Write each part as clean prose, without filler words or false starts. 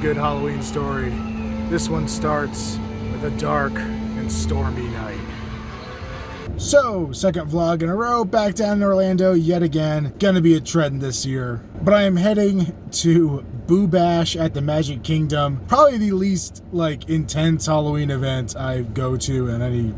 good Halloween story. This one starts with a dark and stormy night. So, second vlog in a row, back down in Orlando yet again. Gonna be a trend this year. But I am heading to Boo Bash at the Magic Kingdom. Probably the least, intense Halloween event I go to on any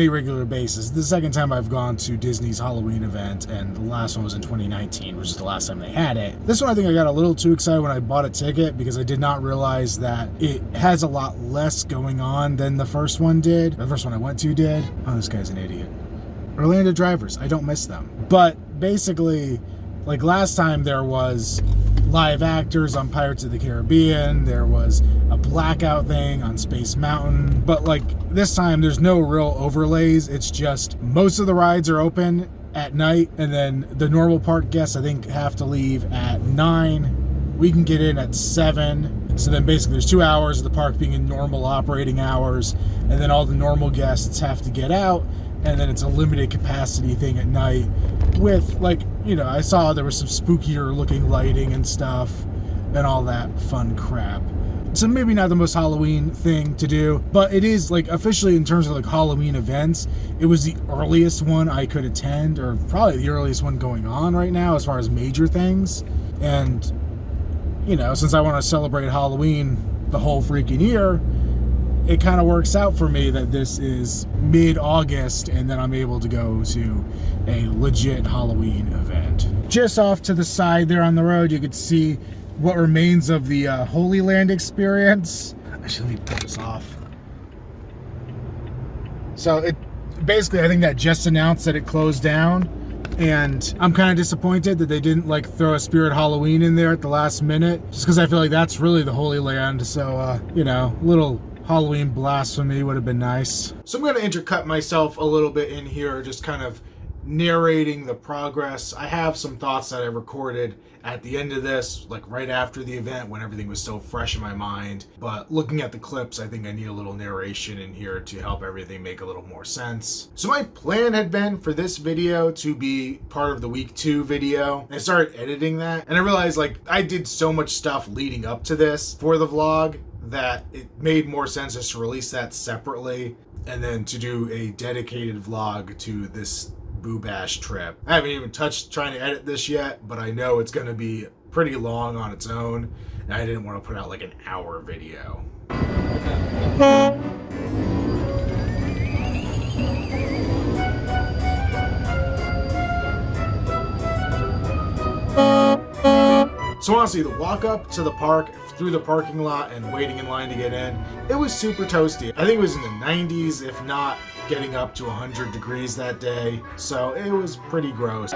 regular basis. The second time I've gone to Disney's Halloween event, and the last one was in 2019, which is the last time they had it. This one I think I got a little too excited when I bought a ticket because I did not realize that it has a lot less going on than the first one did. The first one I went to did. Oh, this guy's an idiot. Orlando drivers, I don't miss them. But basically, last time there was live actors on Pirates of the Caribbean, there was a blackout thing on Space Mountain, but this time there's no real overlays. It's just most of the rides are open at night, and then the normal park guests I think have to leave at 9. We can get in at 7. So then basically there's 2 hours of the park being in normal operating hours, and then all the normal guests have to get out, and then it's a limited capacity thing at night with I saw there was some spookier looking lighting and stuff and all that fun crap. So maybe not the most Halloween thing to do, but it is officially in terms of Halloween events, it was the earliest one I could attend, or probably the earliest one going on right now as far as major things. And since I want to celebrate Halloween the whole freaking year, it kind of works out for me that this is mid-August and then I'm able to go to a legit Halloween event. Just off to the side there on the road, you could see what remains of the Holy Land experience. Actually, let me put this off. So basically, I think that just announced that it closed down, and I'm kind of disappointed that they didn't throw a Spirit Halloween in there at the last minute, just because I feel like that's really the Holy Land. So, little Halloween blasphemy would have been nice. So I'm going to intercut myself a little bit in here, just kind of narrating the progress. I have some thoughts that I recorded at the end of this, right after the event when everything was still fresh in my mind. But looking at the clips, I think I need a little narration in here to help everything make a little more sense. So my plan had been for this video to be part of the week 2 video. I started editing that, and I realized I did so much stuff leading up to this for the vlog that it made more sense just to release that separately and then to do a dedicated vlog to this Boo Bash trip. I haven't even touched trying to edit this yet, but I know it's going to be pretty long on its own, and I didn't want to put out an hour video. So honestly, the walk up to the park, through the parking lot and waiting in line to get in, it was super toasty. I think it was in the 90s, if not getting up to 100 degrees that day. So it was pretty gross.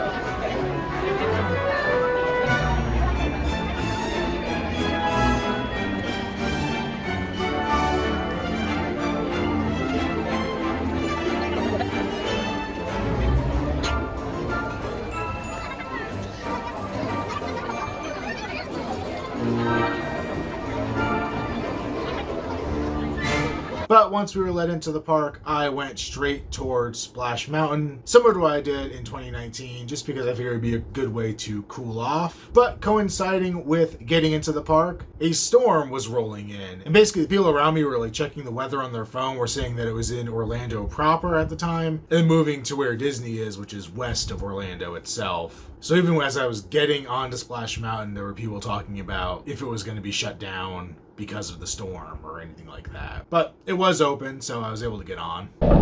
But once we were let into the park, I went straight towards Splash Mountain, similar to what I did in 2019, just because I figured it'd be a good way to cool off. But coinciding with getting into the park, a storm was rolling in. And basically the people around me were checking the weather on their phone, were saying that it was in Orlando proper at the time, and moving to where Disney is, which is west of Orlando itself. So even as I was getting onto Splash Mountain, there were people talking about if it was going to be shut down because of the storm or anything like that. But it was open, so I was able to get on. How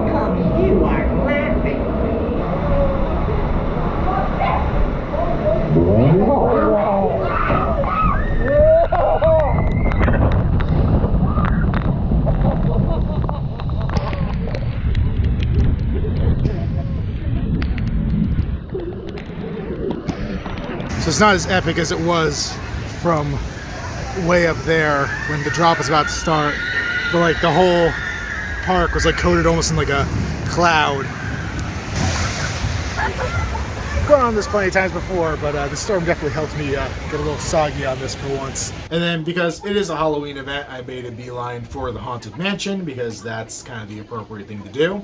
come you are laughing? So it's not as epic as it was from way up there when the drop was about to start, but the whole park was coated almost in a cloud. Gone on this plenty of times before, but the storm definitely helped me get a little soggy on this for once. And then because it is a Halloween event, I made a beeline for the Haunted Mansion because that's kind of the appropriate thing to do.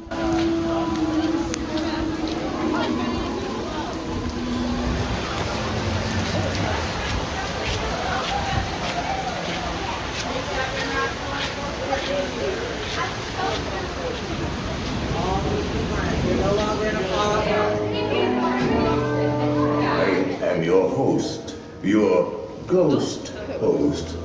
your host, your ghost host.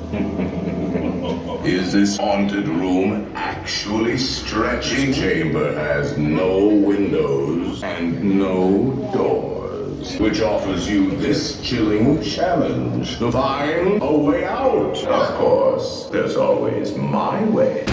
Is this haunted room actually stretching? Chamber has no windows and no doors, which offers you this chilling challenge to find a way out. Of course, there's always my way.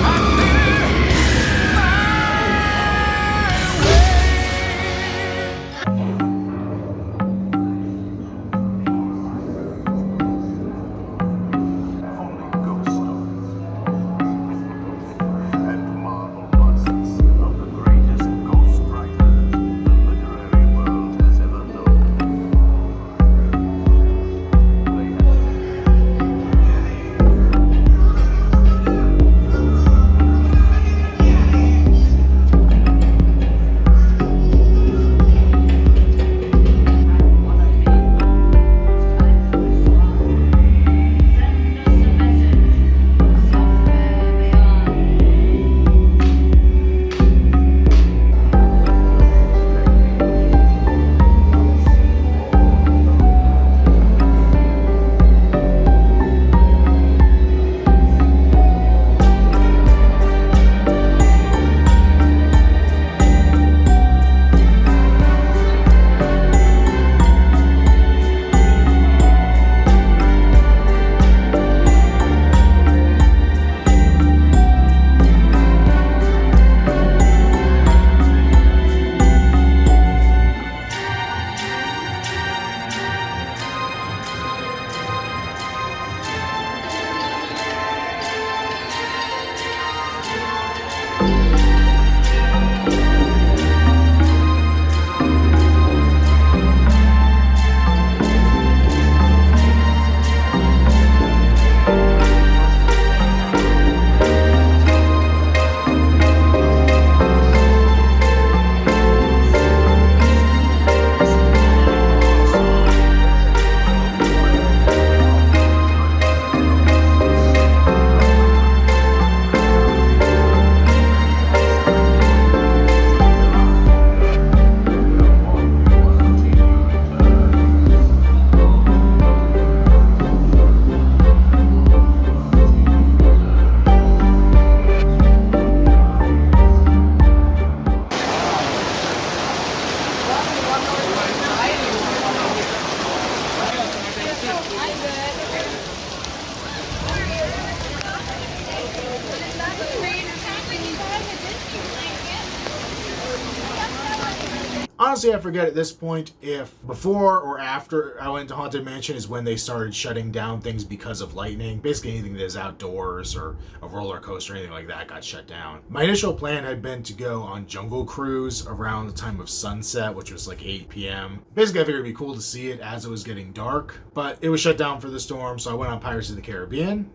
Honestly, I forget at this point if before or after I went to Haunted Mansion is when they started shutting down things because of lightning. Basically anything that is outdoors or a roller coaster or anything like that got shut down. My initial plan had been to go on Jungle Cruise around the time of sunset, which was like 8 p.m. Basically, I figured it'd be cool to see it as it was getting dark, but it was shut down for the storm, so I went on Pirates of the Caribbean.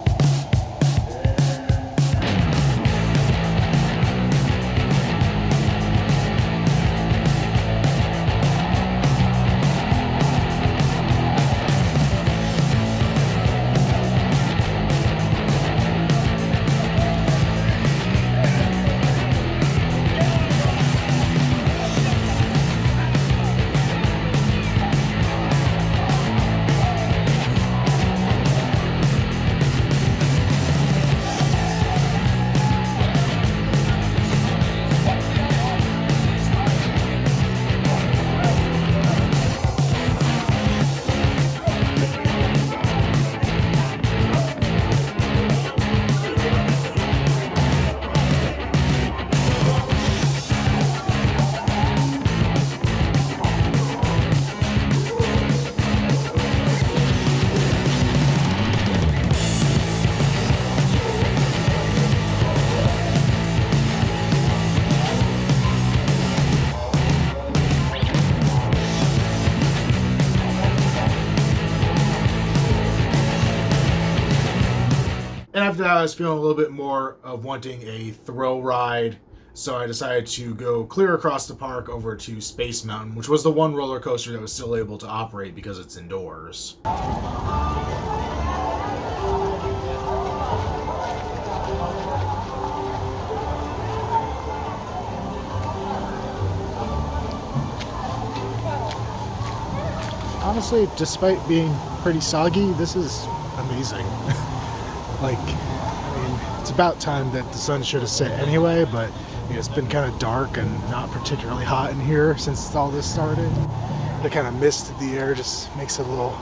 And after that, I was feeling a little bit more of wanting a thrill ride, so I decided to go clear across the park over to Space Mountain, which was the one roller coaster that was still able to operate because it's indoors. honestly, despite being pretty soggy, this is amazing. Like, I mean, it's about time that the sun should have set anyway, but it's been kind of dark and not particularly hot in here since all this started. The kind of mist in the air just makes it a little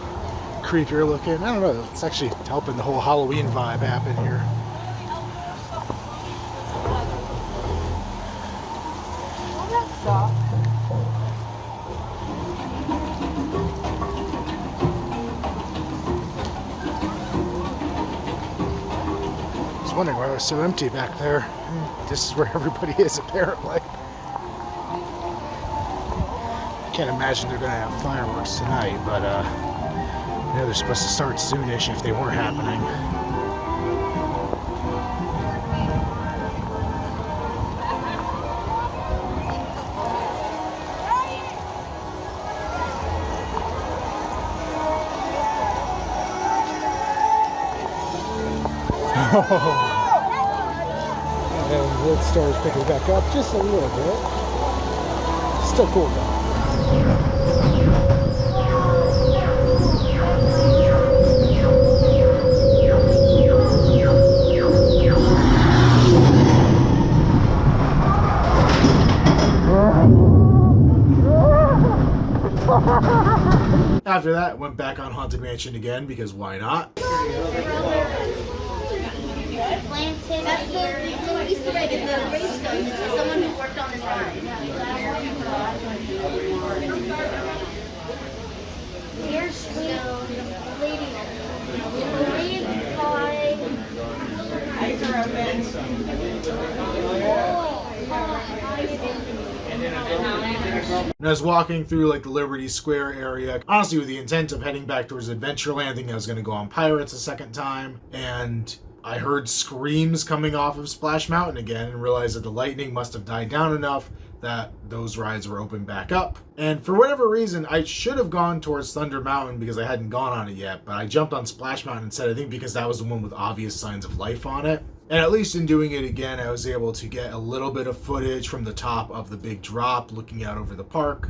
creepier looking. I don't know, it's actually helping the whole Halloween vibe happen here. I was wondering why it was so empty back there. This is where everybody is apparently. Can't imagine they're gonna have fireworks tonight, but they're supposed to start soonish if they were happening. And the store's picking back up just a little bit. Still cool though. After that, went back on Haunted Mansion again because why not? Planted here. Easter egg in the gravestone. Someone who worked on this ride. Here's the lady. Related by. Eyes are open. And I was walking through like the Liberty Square area, honestly with the intent of heading back towards Adventureland, thinking I was going to go on Pirates a second time, and I heard screams coming off of Splash Mountain again and realized that the lightning must have died down enough that those rides were open back up. And for whatever reason, I should have gone towards Thunder Mountain because I hadn't gone on it yet, but I jumped on Splash Mountain instead, I think because that was the one with obvious signs of life on it. And at least in doing it again, I was able to get a little bit of footage from the top of the big drop looking out over the park.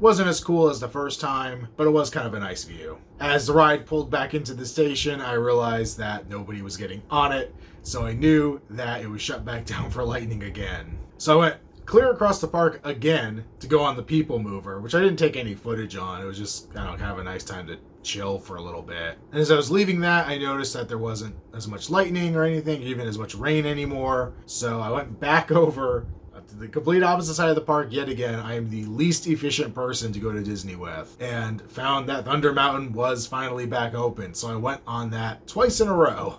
Wasn't as cool as the first time, but it was kind of a nice view. As the ride pulled back into the station, I realized that nobody was getting on it, so I knew that it was shut back down for lightning again. So I went clear across the park again to go on the People Mover, which I didn't take any footage on. It was just, I don't know, kind of a nice time to chill for a little bit. And as I was leaving that, I noticed that there wasn't as much lightning or anything, even as much rain anymore. So I went back over to the complete opposite side of the park yet again. I am the least efficient person to go to Disney with, and found that Thunder Mountain was finally back open. So I went on that twice in a row.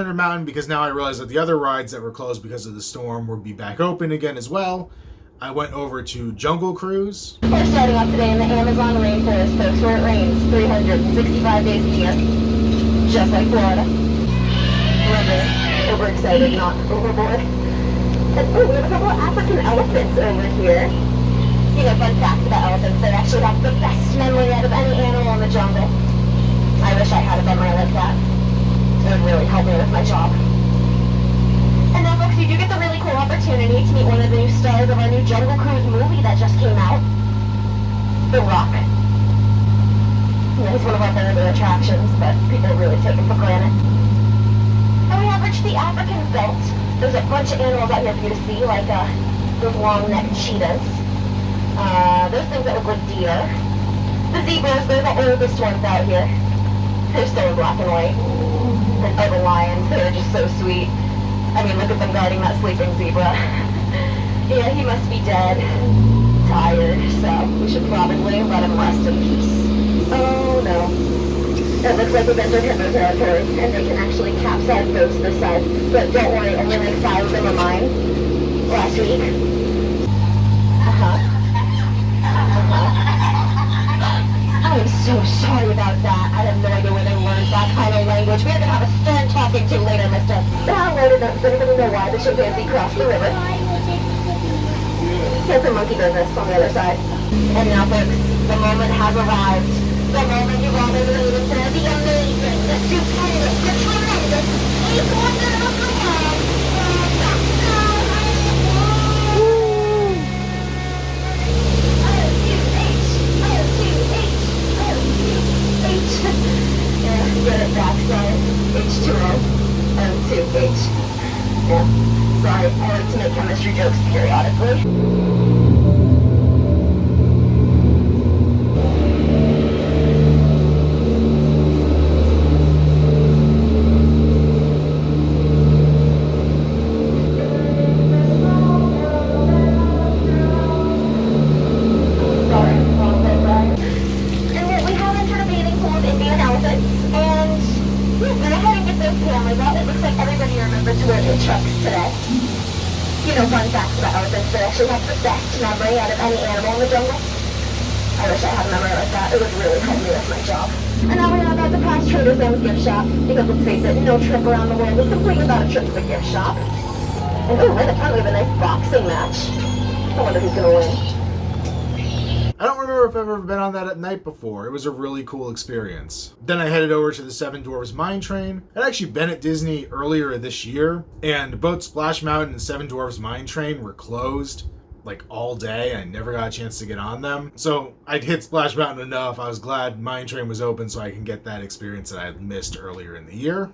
Thunder Mountain because now I realized that the other rides that were closed because of the storm would be back open again as well. I went over to Jungle Cruise. We're starting off today in the Amazon rainforest, folks, where it rains 365 days a year, just like Florida. Remember, overexcited, not overboard. And oh, we have a couple of African elephants over here. You know, fun fact about elephants, they actually have the best memory out of any animal in the jungle. I wish I had a memory like that. It would really help me with my job. And then, folks, you do get the really cool opportunity to meet one of the new stars of our new Jungle Cruise movie that just came out. The Rock. You know, he's one of our better attractions, but people really take him for granted. And we have reached the African belt. There's a bunch of animals out here for you to see, like those long-necked cheetahs. Those things that look like deer. The zebras, they're the oldest ones out here. They're still in black and white. And oh, the lions, they're just so sweet. I mean, look at them guarding that sleeping zebra. Yeah, he must be dead. Tired, so we should probably let him rest in peace. Oh no. It looks like we've entered Hitler territory, and they can actually capsize boats this side. But don't worry, only like 5 of them are mine. Last week. I'm so sorry about that. I have no idea where they learned that kind of language. We're going to have a stern talking to later, mister. Now loaded up. Does anybody know why the chimpanzee crossed the river? Here's the monkey business on the other side. And now, folks, the moment has arrived. The moment you've all been waiting for. The amazing, the stupendous, the tremendous, the wonderful world. Yeah, get it back, sorry. H2O. O2H. Yeah, sorry, I like to make chemistry jokes periodically. Memory out of any animal in the jungle. I wish I had a memory like that. It would really help me with my job. And now we're about to pass Trader Sam's gift shop. Because let's face it, no trip around the world is complete without a trip to the gift shop. And oh, right up front we have a nice boxing match. I wonder who's gonna win. I don't remember if I've ever been on that at night before. It was a really cool experience. Then I headed over to the Seven Dwarfs Mine Train. I'd actually been at Disney earlier this year, and both Splash Mountain and Seven Dwarfs Mine Train were closed like all day. I never got a chance to get on them. So I'd hit Splash Mountain enough. I was glad Mine Train was open so I can get that experience that I had missed earlier in the year.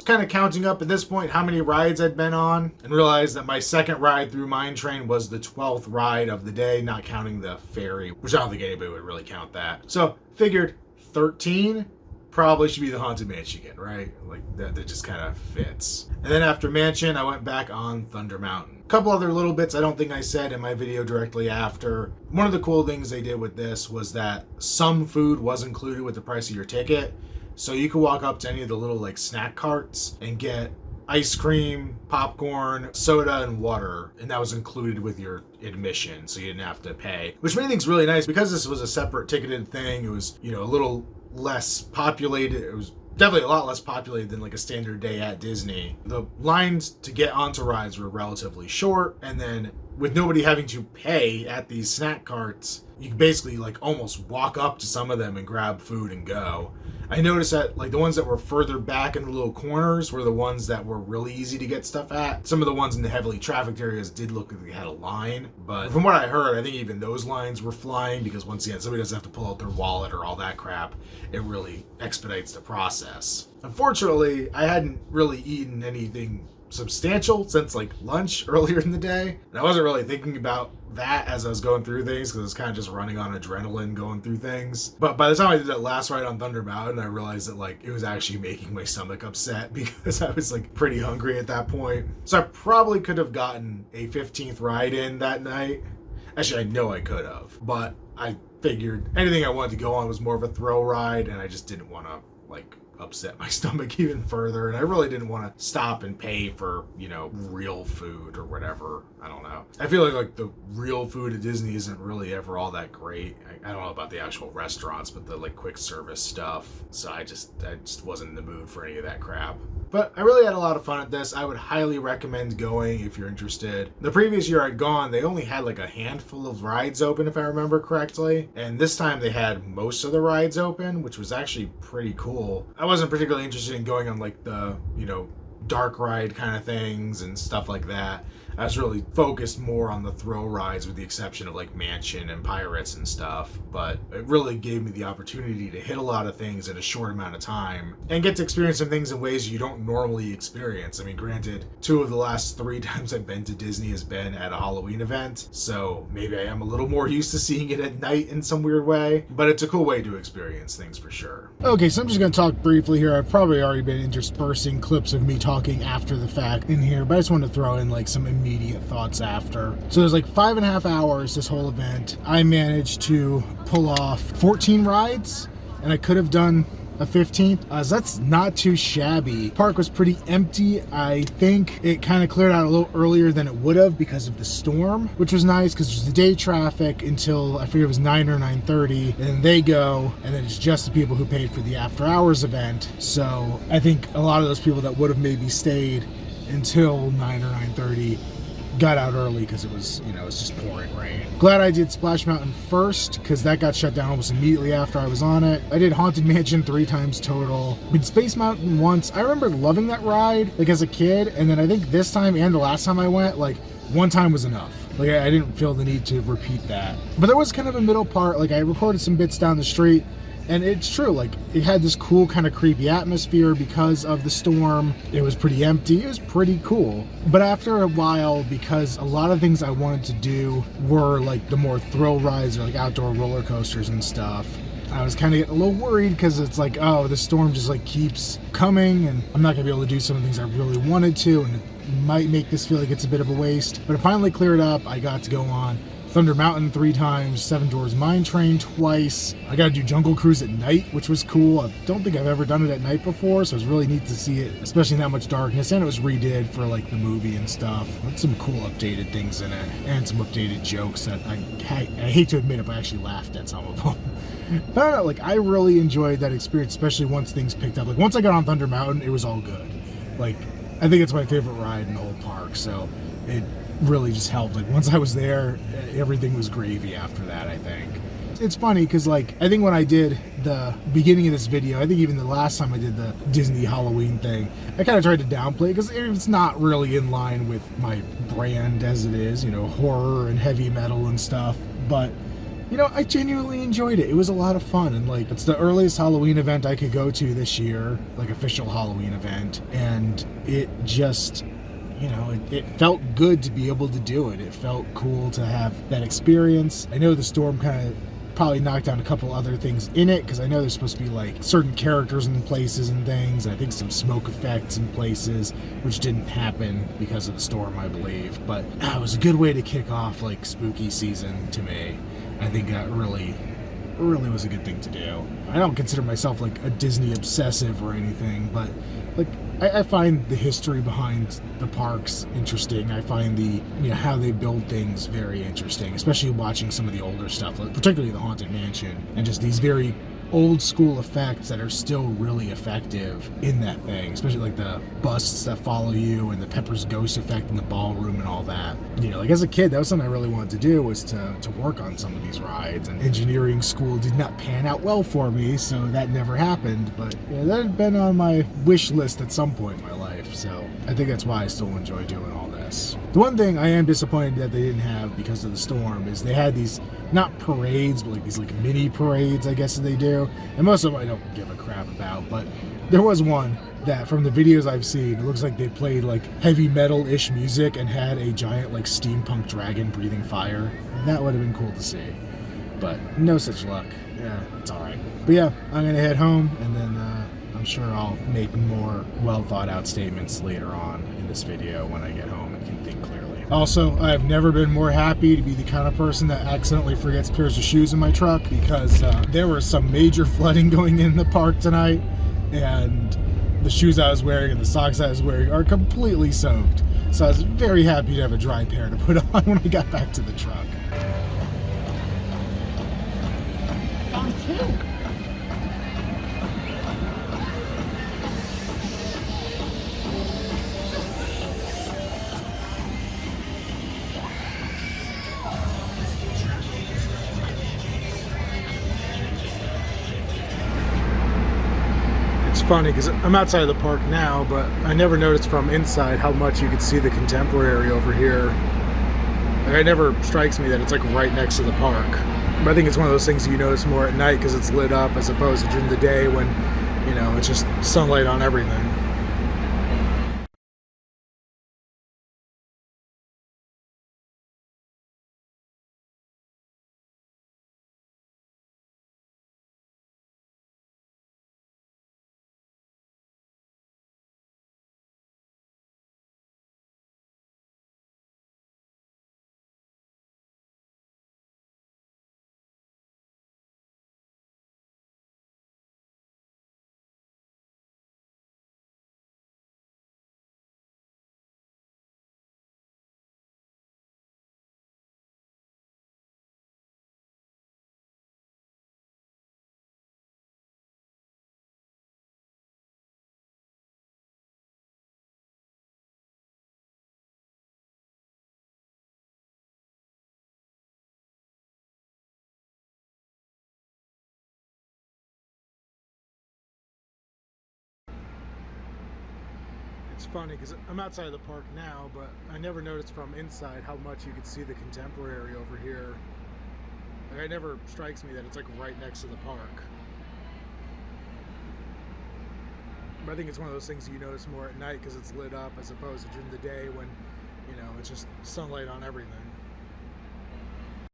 Kind of counting up at this point how many rides I'd been on and realized that my second ride through Mine Train was the 12th ride of the day, not counting the ferry, which I don't think anybody would really count that. So figured 13 probably should be the Haunted Mansion again, right? Like that just kind of fits. And then after Mansion, I went back on Thunder Mountain. A couple other little bits I don't think I said in my video directly after. One of the cool things they did with this was that some food was included with the price of your ticket. So you could walk up to any of the little like snack carts and get ice cream, popcorn, soda, and water, and that was included with your admission, so you didn't have to pay, which made things really nice. Because this was a separate ticketed thing, it was, you know, a little less populated. It was definitely a lot less populated than like a standard day at Disney. The lines to get onto rides were relatively short, and then with nobody having to pay at these snack carts, you could basically like almost walk up to some of them and grab food and go. I noticed that like the ones that were further back in the little corners were the ones that were really easy to get stuff at. Some of the ones in the heavily trafficked areas did look like they had a line, but from what I heard, I think even those lines were flying, because once again, somebody doesn't have to pull out their wallet or all that crap. It really expedites the process. Unfortunately, I hadn't really eaten anything substantial since like lunch earlier in the day, and I wasn't really thinking about that as I was going through things, because I was kind of just running on adrenaline going through things. But by the time I did that last ride on Thunder Mountain, I realized that like it was actually making my stomach upset, because I was like pretty hungry at that point. So I probably could have gotten a 15th ride in that night. Actually, I know I could have, but I figured anything I wanted to go on was more of a thrill ride, and I just didn't want to like upset my stomach even further, and I really didn't want to stop and pay for, you know, real food or whatever. I don't know. I feel like the real food at Disney isn't really ever all that great. I don't know about the actual restaurants, but the like quick service stuff. So I just wasn't in the mood for any of that crap. But I really had a lot of fun at this. I would highly recommend going if you're interested. The previous year I'd gone, they only had like a handful of rides open, if I remember correctly. And this time they had most of the rides open, which was actually pretty cool. I wasn't particularly interested in going on like the, you know, dark ride kind of things and stuff like that. I was really focused more on the thrill rides, with the exception of like Mansion and Pirates and stuff. But it really gave me the opportunity to hit a lot of things in a short amount of time and get to experience some things in ways you don't normally experience. I mean, granted, 2 of the last 3 times I've been to Disney has been at a Halloween event, so maybe I am a little more used to seeing it at night in some weird way, but it's a cool way to experience things for sure. Okay, so I'm just going to talk briefly here. I've probably already been interspersing clips of me talking after the fact in here, but I just wanted to throw in like some immediate thoughts after. So there's like 5.5 hours this whole event. I managed to pull off 14 rides, and I could have done a 15th. So that's not too shabby. Park was pretty empty. I think it kind of cleared out a little earlier than it would have because of the storm, which was nice because there's the day traffic until I figure it was 9 or 9:30, and then they go, and then it's just the people who paid for the after hours event. So I think a lot of those people that would have maybe stayed until 9 or 9:30 got out early because it was, you know, it's just pouring rain. Glad I did Splash Mountain first, because that got shut down almost immediately after I was on it. I did Haunted Mansion 3 times total. I did Space Mountain once. I remember loving that ride like as a kid, and then I think this time and the last time I went, like 1 time was enough. Like I didn't feel the need to repeat that. But there was kind of a middle part. Like I recorded some bits down the street, and it's true, like it had this cool kind of creepy atmosphere because of the storm. It was pretty empty. It was pretty cool. But after a while, because a lot of things I wanted to do were like the more thrill rides or like outdoor roller coasters and stuff, I was kind of getting a little worried, because it's like, oh, the storm just like keeps coming and I'm not gonna be able to do some of the things I really wanted to, and it might make this feel like it's a bit of a waste. But it finally cleared up. I got to go on Thunder Mountain 3 times, Seven Dwarfs Mine Train twice. I got to do Jungle Cruise at night, which was cool. I don't think I've ever done it at night before, so it was really neat to see it, especially in that much darkness. And it was redid for like the movie and stuff. With some cool updated things in it, and some updated jokes that I hate to admit it, but I actually laughed at some of them. But I don't know, like I really enjoyed that experience, especially once things picked up. Like once I got on Thunder Mountain, it was all good. Like I think it's my favorite ride in the whole park, so it really just helped. Like once I was there, everything was gravy after that, I think. It's funny because like I think when I did the beginning of this video, I think even the last time I did the Disney Halloween thing, I kind of tried to downplay it because it's not really in line with my brand as it is, you know, horror and heavy metal and stuff. But you know, I genuinely enjoyed it. It was a lot of fun, and like it's the earliest Halloween event I could go to this year, like official Halloween event, and it just, you know, it felt good to be able to do it. It felt cool to have that experience. I know the storm kind of probably knocked down a couple other things in it, because I know there's supposed to be like certain characters in places and things. I think some smoke effects in places, which didn't happen because of the storm, I believe. But it was a good way to kick off like spooky season to me. I think that really was a good thing to do. I don't consider myself like a Disney obsessive or anything, but like, I find the history behind the parks interesting. I find the, you know, how they build things very interesting, especially watching some of the older stuff, like particularly the Haunted Mansion, and just these very old school effects that are still really effective in that thing, especially like the busts that follow you and the Pepper's ghost effect in the ballroom and all that. You know, like as a kid, that was something I really wanted to do, was to work on some of these rides, and engineering school did not pan out well for me, so that never happened. But yeah, that had been on my wish list at some point in my life, so I think that's why I still enjoy doing all this. The one thing I am disappointed that they didn't have because of the storm is they had these, not parades, but like these like mini parades, I guess they do. And most of them I don't give a crap about, but there was one that from the videos I've seen, it looks like they played like heavy metal-ish music and had a giant like steampunk dragon breathing fire. That would have been cool to see, but no such luck. Yeah, it's all right. But yeah, I'm gonna head home, and then I'm sure I'll make more well thought out statements later on in this video when I get home and can think clearly. Also, I've never been more happy to be the kind of person that accidentally forgets pairs of shoes in my truck, because there was some major flooding going in the park tonight, and the shoes I was wearing and the socks I was wearing are completely soaked. So I was very happy to have a dry pair to put on when I got back to the truck. It's funny because I'm outside of the park now, but I never noticed from inside how much you could see the Contemporary over here. Like, it never strikes me that it's like right next to the park. But I think it's one of those things you notice more at night because it's lit up, as opposed to during the day when, you know, it's just sunlight on everything. It's funny because I'm outside of the park now, but I never noticed from inside how much you could see the Contemporary over here. Like, it never strikes me that it's like right next to the park. But I think it's one of those things you notice more at night because it's lit up, as opposed to during the day when, you know, it's just sunlight on everything.